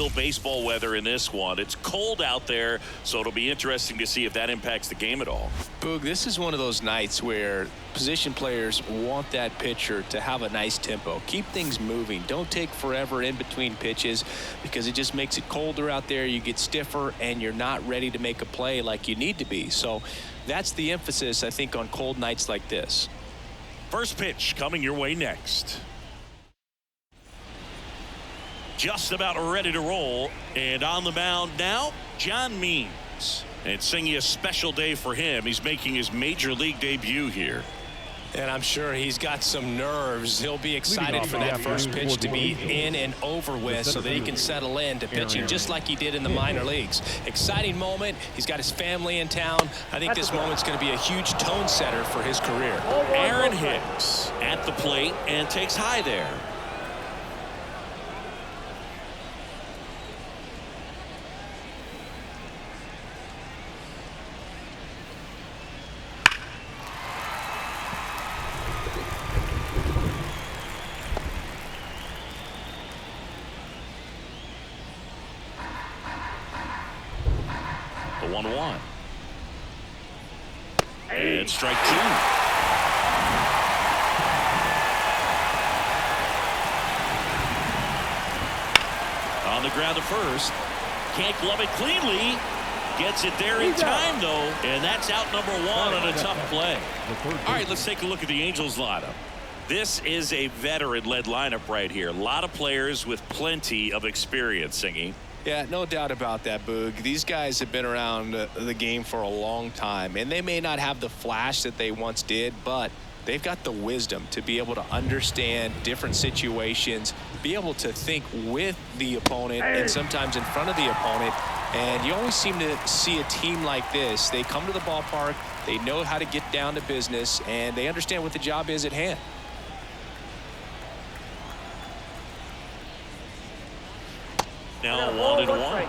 ideal baseball weather in this one. It's cold out there, so it'll be interesting to see if that impacts the game at all. Boog, this is one of those nights where position players want that pitcher to have a nice tempo. Keep things moving. Don't take forever in between pitches because it just makes it colder out there. You get stiffer and you're not ready to make a play like you need to be. So that's the emphasis, I think, on cold nights like this. First pitch coming your way next. Just about ready to roll, and on the mound now, John Means. It's singing a special day for him. He's making his major league debut here. And I'm sure he's got some nerves. He'll be excited for that first pitch to be in and over with so that he can settle in to pitching just like he did in the minor leagues. Exciting moment. He's got his family in town. I think this moment's going to be a huge tone setter for his career. Aaron Hicks at the plate and takes high there. The 1-1. And strike two. On the ground to first. Can't glove it cleanly. Gets it there in time, though. And that's out number one on a tough play. All right, let's take a look at the Angels lineup. This is a veteran-led lineup right here. A lot of players with plenty of experience, Singy. Yeah, no doubt about that, Boog. These guys have been around the game for a long time, and they may not have the flash that they once did, but they've got the wisdom to be able to understand different situations, be able to think with the opponent and sometimes in front of the opponent. And you always seem to see a team like this. They come to the ballpark, they know how to get down to business, and they understand what the job is at hand. Now 1-1.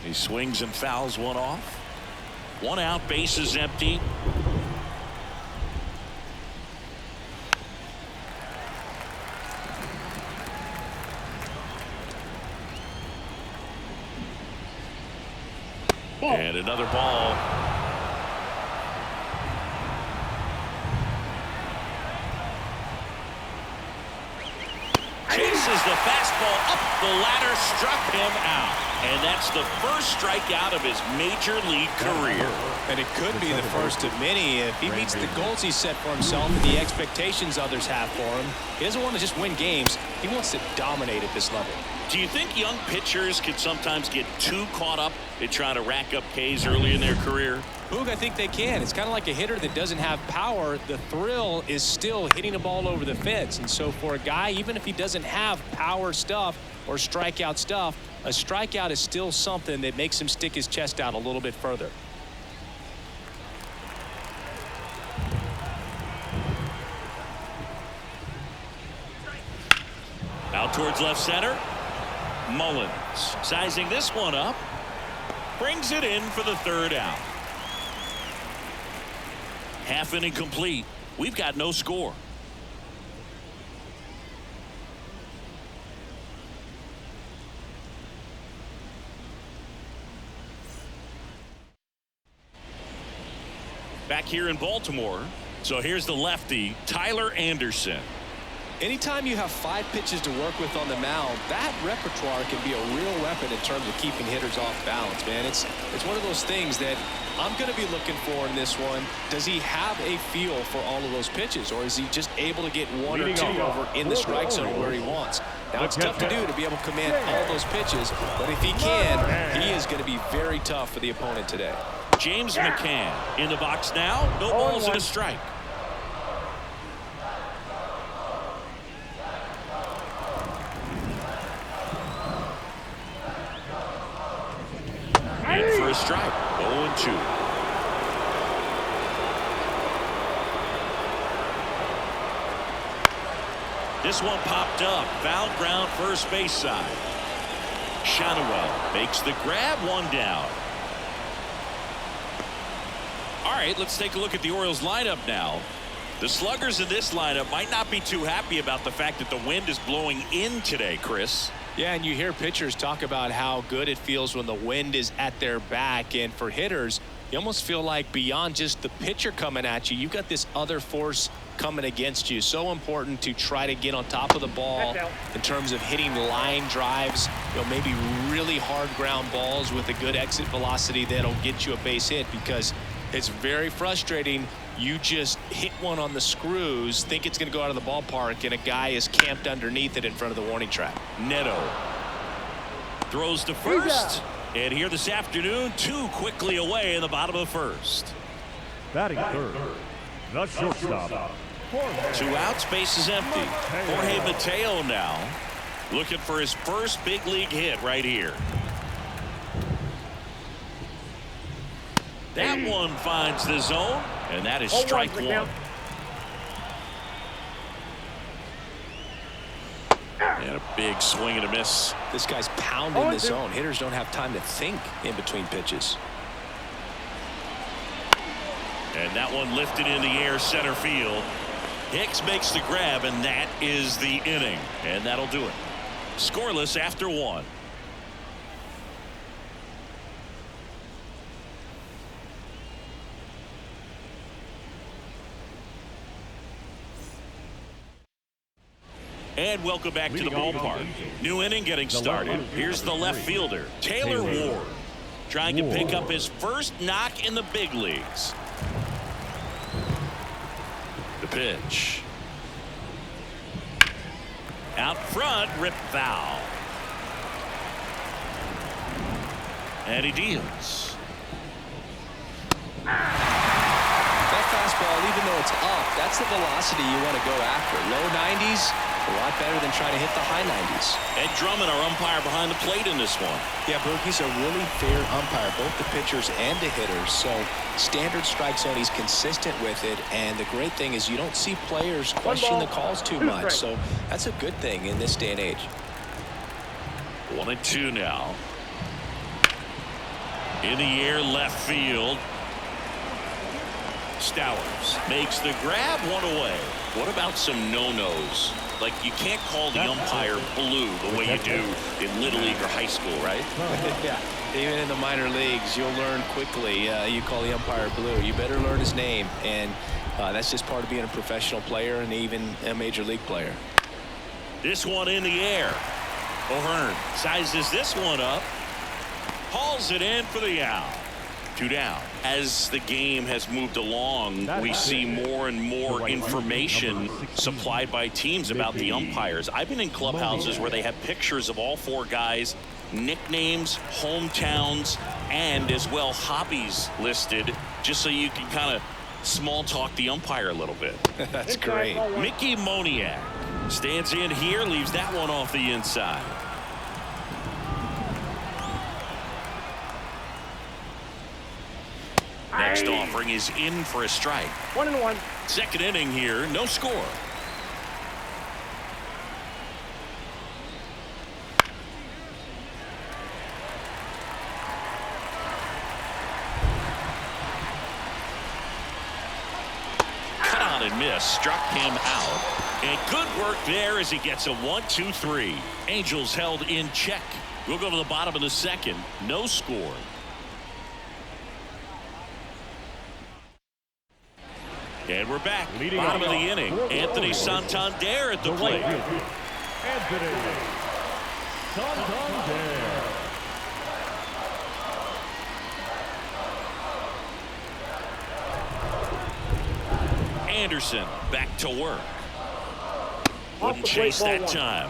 He swings and fouls one off. One out, bases empty. And another ball. Chases the fastball up the ladder, struck him out. And that's the first strikeout of his major league career. And it could be the first of many if he meets the goals he set for himself and the expectations others have for him. He doesn't want to just win games. He wants to dominate at this level. Do you think young pitchers can sometimes get too caught up in trying to rack up Ks early in their career? Boog, I think they can. It's kind of like a hitter that doesn't have power. The thrill is still hitting a ball over the fence. And so for a guy, even if he doesn't have power stuff or strikeout stuff, a strikeout is still something that makes him stick his chest out a little bit further. Out towards left center. Mullins sizing this one up. Brings it in for the third out. Half inning complete. We've got no score. Back here in Baltimore. So here's the lefty, Tyler Anderson. Anytime you have 5 pitches to work with on the mound, that repertoire can be a real weapon in terms of keeping hitters off balance, man. It's one of those things that I'm going to be looking for in this one. Does he have a feel for all of those pitches, or is he just able to get 1 or 2 over in the strike zone where he wants? Now, it's tough to do to be able to command all those pitches, but if he can, he is going to be very tough for the opponent today. James McCann in the box now. No balls and a strike. In for a strike. 0-2. This one popped up. Foul ground first base side. Shazam makes the grab, 1 down. All right, let's take a look at the Orioles lineup now. The sluggers in this lineup might not be too happy about the fact that the wind is blowing in today, Chris. Yeah, and you hear pitchers talk about how good it feels when the wind is at their back. And for hitters, you almost feel like beyond just the pitcher coming at you, you've got this other force coming against you. So important to try to get on top of the ball in terms of hitting line drives, maybe really hard ground balls with a good exit velocity that'll get you a base hit, because it's very frustrating. You just hit one on the screws, think it's going to go out of the ballpark, and a guy is camped underneath it in front of the warning track. Neto throws to first, and here this afternoon, 2 quickly away in the bottom of the first. Batting third, the shortstop. 2 outs, base is empty. Jorge Mateo now looking for his first big league hit right here. That one finds the zone, and that is strike 1. And a big swing and a miss. This guy's pounding the zone. Hitters don't have time to think in between pitches. And that one lifted in the air, center field. Hicks makes the grab, and that is the inning. And that'll do it. Scoreless after 1. And welcome back to the ballpark. New inning getting started. Here's the left fielder, Taylor Ward, trying to pick up his first knock in the big leagues. The pitch. Out front, rip foul. And he deals. That fastball, even though it's up, that's the velocity you want to go after. Low 90s, a lot better than trying to hit the high 90s. Ed Drummond, our umpire behind the plate in this one. Yeah, Boog, he's a really fair umpire, both the pitchers and the hitters. So standard strike zone, he's consistent with it. And the great thing is you don't see players question the calls too much. So that's a good thing in this day and age. 1-2 now. In the air, left field. Stowers makes the grab, 1 away. What about some no-nos? Like, you can't call the umpire blue the way you do in Little League or high school, right? Yeah, even in the minor leagues, you'll learn quickly. You call the umpire blue. You better learn his name. And that's just part of being a professional player and even a major league player. This one in the air. O'Hearn sizes this one up. Hauls it in for the out. 2 down. As the game has moved along, we see more and more information supplied by teams about the umpires. I've been in clubhouses where they have pictures of all 4 guys, nicknames, hometowns, and as well hobbies listed, just so you can kind of small talk the umpire a little bit. That's great. Mickey Moniak stands in here, leaves that one off the inside. Next offering is in for a strike. 1-1. Second inning here, no score. Cut on and miss, struck him out. And good work there as he gets a 1-2-3. Angels held in check. We'll go to the bottom of the second, no score. And we're back. Bottom of the inning. Anthony Santander at the plate. Anthony Santander. Anderson back to work. Wouldn't chase that time.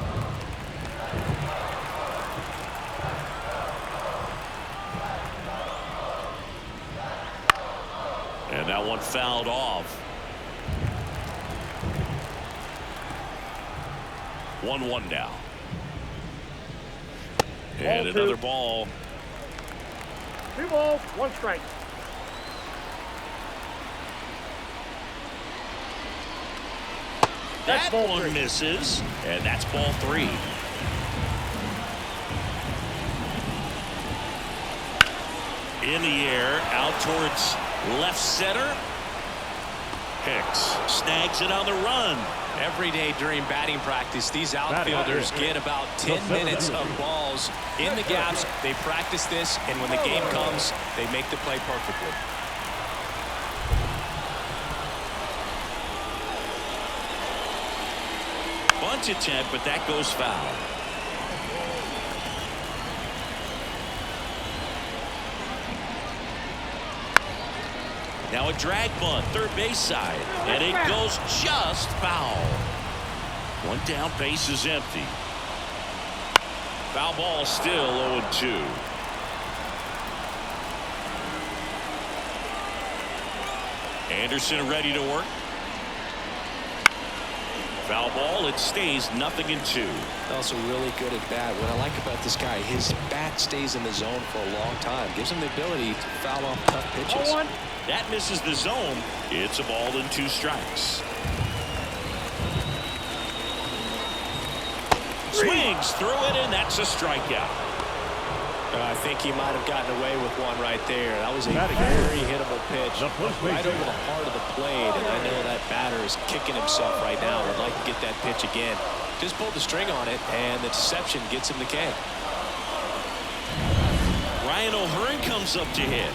And that one fouled off. 1-1 now. And another ball. 2 balls, 1 strike. That one misses, and that's ball 3. In the air, out towards left center. Hicks snags it on the run. Every day during batting practice, these outfielders get about 10 minutes of balls in the gaps. They practice this, and when the game comes, they make the play perfectly. Bunt attempt, but that goes foul. Now a drag bunt, third base side, and it goes just foul. One down, base is empty. Foul ball, still 0-2. Anderson ready to work. Foul ball, it stays 0-2. Also really good at bat. What I like about this guy, his bat stays in the zone for a long time. Gives him the ability to foul off tough pitches. That misses the zone. It's a ball and 2 strikes. Swings through it, and that's a strikeout. I think he might have gotten away with one right there. That was a very hittable pitch right over the heart of the plate, and I know that batter is kicking himself right now. Would like to get that pitch again. Just pulled the string on it, and the deception gets him the K. Ryan O'Hearn comes up to hit.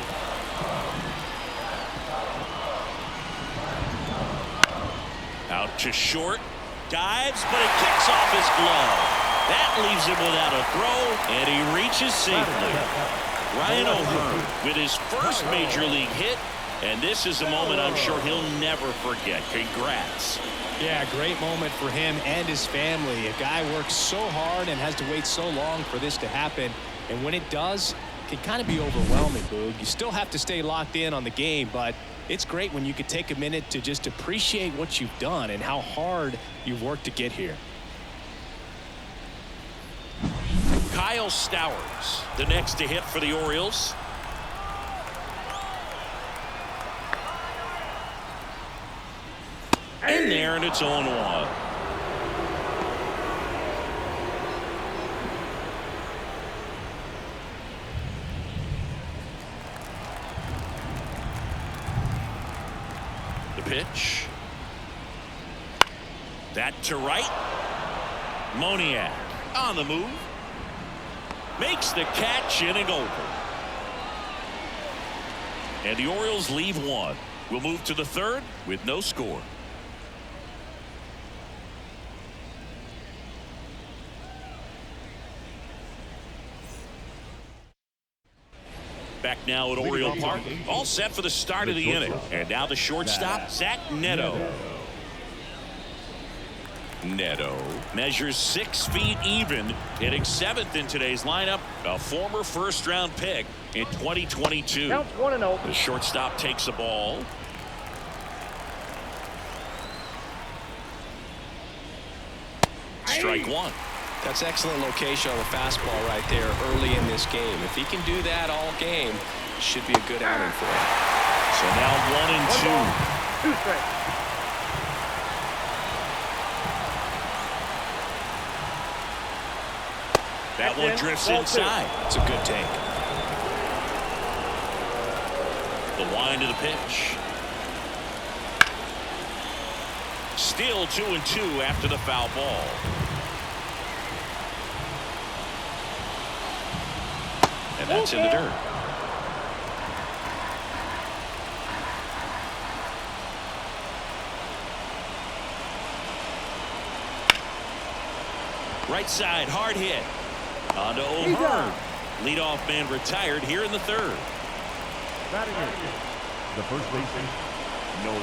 Out to short, dives, but it kicks off his glove. That leaves him without a throw, and he reaches safely. Ryan O'Hearn with his first major league hit, and this is a moment I'm sure he'll never forget. Congrats. Yeah, great moment for him and his family. A guy works so hard and has to wait so long for this to happen, and when it does, it can kind of be overwhelming, Boog. You still have to stay locked in on the game, but it's great when you could take a minute to just appreciate what you've done and how hard you've worked to get here. Kyle Stowers, the next to hit for the Orioles. In there, and it's 0-1. The pitch. That to right. Moniak on the move. Makes the catch, inning over. And the Orioles leave one. We'll move to the third with no score. Back now at Oriole Park. All set for the start of the inning. And now the shortstop, Zach Neto. Neto measures 6 feet even, hitting 7th in today's lineup, a former first-round pick in 2022. Counts 1-0. The shortstop takes a ball. Strike one. That's excellent location on the fastball right there early in this game. If he can do that all game, it should be a good outing for him. So now 1-2. 2 strikes. That one drifts inside. It's a good take. The wind of the pitch. Still 2-2 after the foul ball. And that's in the dirt. Right side, hard hit. On to O'Hearn. Leadoff man retired here in the third. Batting in, the first baseman, Nolan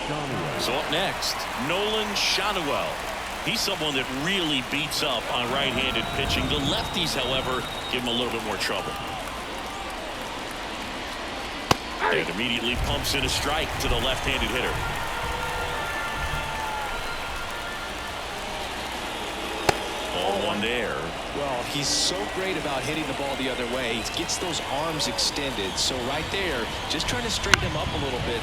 Shazam. So up next, Nolan Shazam. He's someone that really beats up on right-handed pitching. The lefties, however, give him a little bit more trouble. And immediately pumps in a strike to the left-handed hitter. Ball one there. Well, he's so great about hitting the ball the other way. He gets those arms extended. So right there, just trying to straighten him up a little bit